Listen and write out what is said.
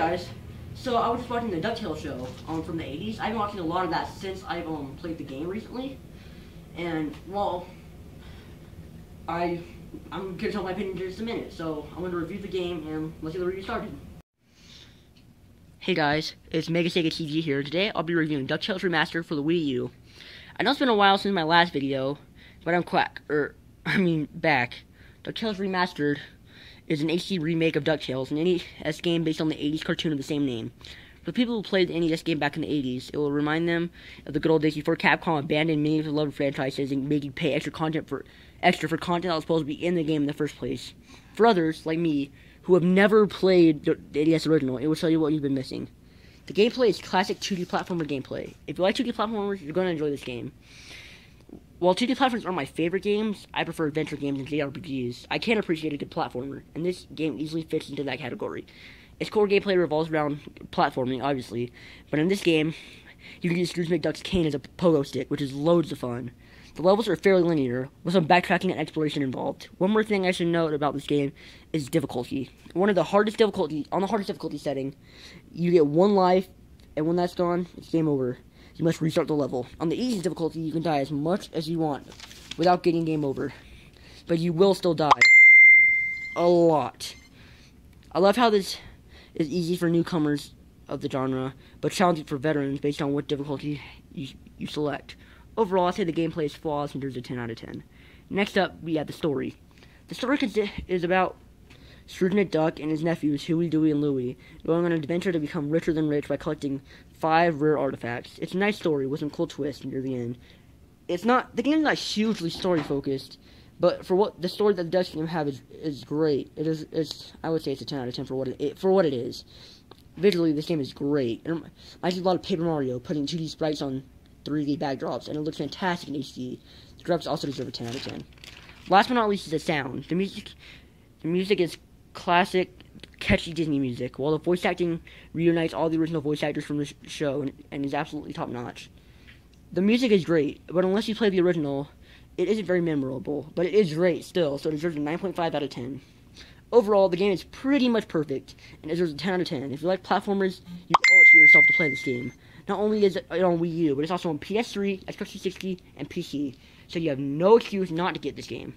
guys, so I was just watching the Ducktales show from the 80s. I've been watching a lot of that since I've played the game recently. And, well, I'm going to tell my opinion in just a minute. So I'm going to review the game and let's get the review started. Hey guys, it's Mega Sega TV here. Today I'll be reviewing Ducktales Remastered for the Wii U. I know it's been a while since my last video, but I'm back. Ducktales Remastered is an HD remake of DuckTales, an NES game based on the 80s cartoon of the same name. For people who played the NES game back in the 80s, it will remind them of the good old days before Capcom abandoned many of the beloved franchises and made you pay extra for content that was supposed to be in the game in the first place. For others, like me, who have never played the NES original, it will tell you what you've been missing. The gameplay is classic 2D platformer gameplay. If you like 2D platformers, you're going to enjoy this game. While 2D platformers are my favorite games, I prefer adventure games and JRPGs. I can appreciate a good platformer, and this game easily fits into that category. Its core gameplay revolves around platforming, obviously, but in this game, you can use Scrooge McDuck's cane as a pogo stick, which is loads of fun. The levels are fairly linear, with some backtracking and exploration involved. One more thing I should note about this game is difficulty. On the hardest difficulty setting, you get one life, and when that's gone, it's game over. You must restart the level. On the easiest difficulty, you can die as much as you want without getting game over. But you will still die. A lot. I love how this is easy for newcomers of the genre, but challenging for veterans based on what difficulty you select. Overall, I'd say the gameplay is flawless and deserves a 10 out of 10. Next up, we have the story. The story is about Scrooge McDuck and his nephews, Huey, Dewey, and Louie, going on an adventure to become richer than rich by collecting 5 rare artifacts. It's a nice story with some cool twists near the end. The game's not hugely story-focused, but for what the story that the Dutch game have is great. I would say it's a 10 out of 10 for what it is. Visually, this game is great. It reminds me a lot of Paper Mario, putting 2D sprites on 3D backdrops, and it looks fantastic in HD. The graphics also deserve a 10 out of 10. Last but not least is the sound. The music is classic, catchy Disney music, while the voice acting reunites all the original voice actors from the show and is absolutely top-notch. The music is great, but unless you play the original, it isn't very memorable, but it is great still, so it deserves a 9.5 out of 10. Overall, the game is pretty much perfect, and it deserves a 10 out of 10. If you like platformers, you owe it to yourself to play this game. Not only is it on Wii U, but it's also on PS3, Xbox 360, and PC, so you have no excuse not to get this game.